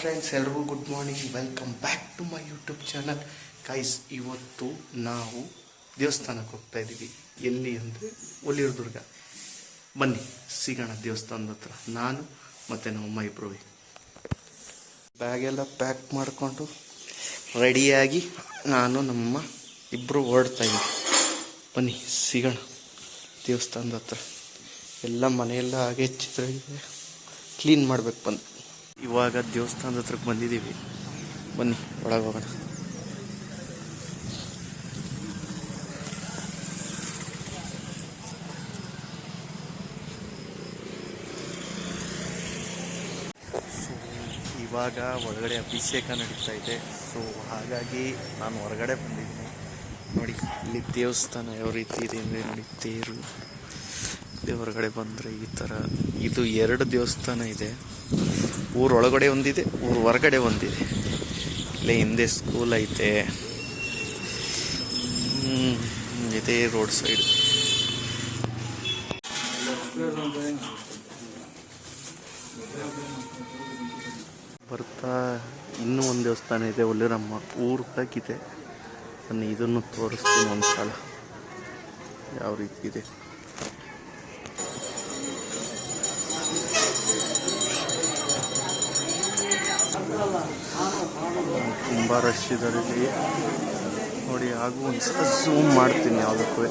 Friends, ಎಲ್ರಿಗೂ good morning. Welcome back to my YouTube channel. Guys, ಇವತ್ತು ನಾವು ದೇವಸ್ಥಾನಕ್ಕೆ ಹೋಗ್ತಾ ಇದ್ದೀವಿ. ಎಲ್ಲಿ ಅಂದರೆ ಒಲಿಯೂರು ದುರ್ಗ. ಬನ್ನಿ ಸಿಗೋಣ ದೇವಸ್ಥಾನದ ಹತ್ರ. ನಾನು ಮತ್ತು ನಮ್ಮಮ್ಮ ಇಬ್ಬರು ಬ್ಯಾಗೆಲ್ಲ ಪ್ಯಾಕ್ ಮಾಡಿಕೊಂಡು ರೆಡಿಯಾಗಿ ನಾನು ನಮ್ಮಮ್ಮ ಇಬ್ಬರು ಹೊರಡ್ತಾ ಇದ್ದೀವಿ. ಬನ್ನಿ ಸಿಗೋಣ ದೇವಸ್ಥಾನದ ಹತ್ರ. ಎಲ್ಲ ಮನೆಯೆಲ್ಲ ಹಾಗೆ ಚಿತ್ರ ಕ್ಲೀನ್ ಮಾಡ್ಬೇಕು. ಬಂದು ಇವಾಗ ದೇವಸ್ಥಾನದ ಹತ್ರಕ್ಕೆ ಬಂದಿದ್ದೀವಿ. ಬನ್ನಿ ಒಳಗೆ ಹೋಗೋಣ. ಇವಾಗ ಒಳಗಡೆ ಅಭಿಷೇಕ ನಡೀತಾ ಇದೆ. ಸೊ ಹಾಗಾಗಿ ನಾನು ಹೊರಗಡೆ ಬಂದಿದ್ದೀನಿ. ನೋಡಿ ಇಲ್ಲಿ ದೇವಸ್ಥಾನ ಯಾವ ರೀತಿ ಇದೆ ಅಂದರೆ, ನೋಡಿ ತೇರು ಹೊರಗಡೆ ಬಂದರೆ ಈ ಥರ. ಇದು 2 ದೇವಸ್ಥಾನ ಇದೆ. ಊರೊಳಗಡೆ ಒಂದಿದೆ, ಊರ ಹೊರಗಡೆ ಒಂದಿದೆ. ಇಲ್ಲೇ ಹಿಂದೆ ಸ್ಕೂಲ್ ಐತೆ. ಇದೇ ರೋಡ್ ಸೈಡ್. ಬರ್ತಾ ಇನ್ನೂ ಒಂದು ದೇವಸ್ಥಾನ ಇದೆ, ಒಲಿರಮ್ಮ. ಊರ್ಗಾಗಿದೆ. ಬನ್ನಿ ಇದನ್ನು ತೋರಿಸ್ತೀನಿ ಒಂದ್ಸಲ ಯಾವ ರೀತಿ ಇದೆ. ತುಂಬ ರಶ್ ಇದ್ದಾರೆ ನೋಡಿ. ಹಾಗೂ ಒಂದ್ಸಲ ಝೂಮ್ ಮಾಡ್ತೀನಿ ಯಾವುದಕ್ಕೂ.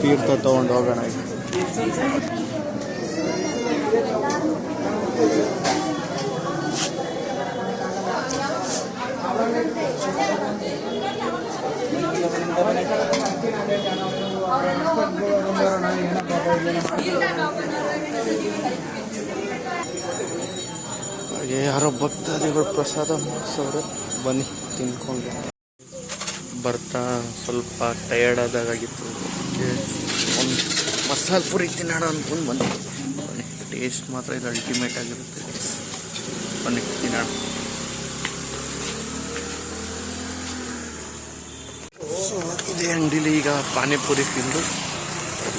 ತೀರ್ಥ ತಗೊಂಡು ಹೋಗೋಣ. ಹಾಗೆ ಯಾರೋ ಭಕ್ತಾದಿಗಳು ಪ್ರಸಾದ ಮಾಡಿಸೋರು. ಬನ್ನಿ ತಿನ್ಕೊಂಡು. ಬರ್ತಾ ಸ್ವಲ್ಪ ಟಯರ್ಡ್ ಆದಾಗಿತ್ತು. ಒಂದು ಮಸಾಲೆ ಪುರಿ ತಿನ್ನೋಣ ಅಂದ್ಕೊಂಡು ಬನ್ನಿ. ಟೇಸ್ಟ್ ಮಾತ್ರ ಇದು ಅಲ್ಟಿಮೇಟ್ ಆಗಿರುತ್ತೆ. ಬನ್ನಿ ತಿನ್ನೋಣ. ಸೊ ಇದೇ ಅಂಗಡಿಲಿ ಈಗ ಪಾನಿಪುರಿ ತಿಂದು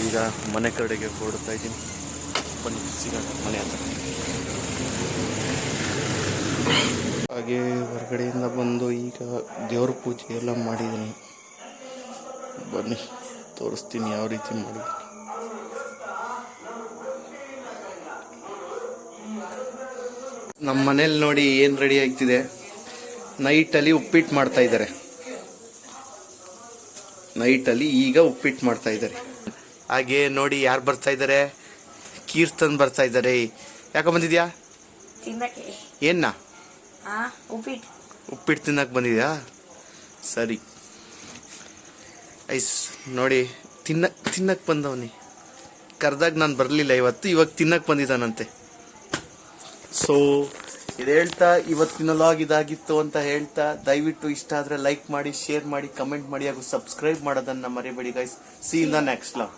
ಈಗ ಮನೆ ಕಡೆಗೆ ಹೊರಡ್ತಾ ಇದ್ದೀನಿ. ಬನ್ನಿ ಸಿಗೋಣ ಮನೆ ಹತ್ರ. ಹಾಗೆ ಹೊರಗಡೆಯಿಂದ ಬಂದು ಈಗ ದೇವ್ರ ಪೂಜೆ ಎಲ್ಲ ಮಾಡಿದ್ದೀನಿ. ಬನ್ನಿ ತೋರಿಸ್ತೀನಿ ಯಾವ ರೀತಿ ಮಾಡಿದ್ದೀನಿ. ನಮ್ಮ ಮನೇಲಿ ನೋಡಿ ಏನು ರೆಡಿ ಆಗ್ತಿದೆ. ನೈಟಲ್ಲಿ ಉಪ್ಪಿಟ್ಟು ಮಾಡ್ತಾ ಇದ್ದಾರೆ. ನೈಟಲ್ಲಿ ಈಗ ಉಪ್ಪಿಟ್ಟು ಮಾಡ್ತಾ ಇದ್ದಾರೆ. ಹಾಗೆ ನೋಡಿ ಯಾರು ಬರ್ತಾ ಇದ್ದಾರೆ. ಕೀರ್ತನ್ ಬರ್ತಾ ಇದ್ದಾರೆ. ಯಾಕೆ ಬಂದಿದ್ಯಾ? ಏನ ಉಪ್ಪಿಟ್ಟು ತಿನ್ನಕ್ಕೆ ಬಂದಿದ್ಯಾ? ಸರಿ ಐಸ್. ನೋಡಿ ತಿನ್ನಕ್ಕೆ ಬಂದವನಿ. ಕರೆದಾಗ ನಾನು ಬರಲಿಲ್ಲ ಇವತ್ತು. ಇವಾಗ ತಿನ್ನಕ್ಕೆ ಬಂದಿದ್ದಾನಂತೆ. ಸೊ ಇದು ಹೇಳ್ತಾ ಇವತ್ತಿನ ಲಾಗ್ ಇದಾಗಿತ್ತು ಅಂತ ಹೇಳ್ತಾ, ದಯವಿಟ್ಟು ಇಷ್ಟ ಆದರೆ ಲೈಕ್ ಮಾಡಿ, ಶೇರ್ ಮಾಡಿ, ಕಮೆಂಟ್ ಮಾಡಿ ಹಾಗೂ ಸಬ್ಸ್ಕ್ರೈಬ್ ಮಾಡೋದನ್ನು ಮರಿಬೇಡಿ guys. C in the next log.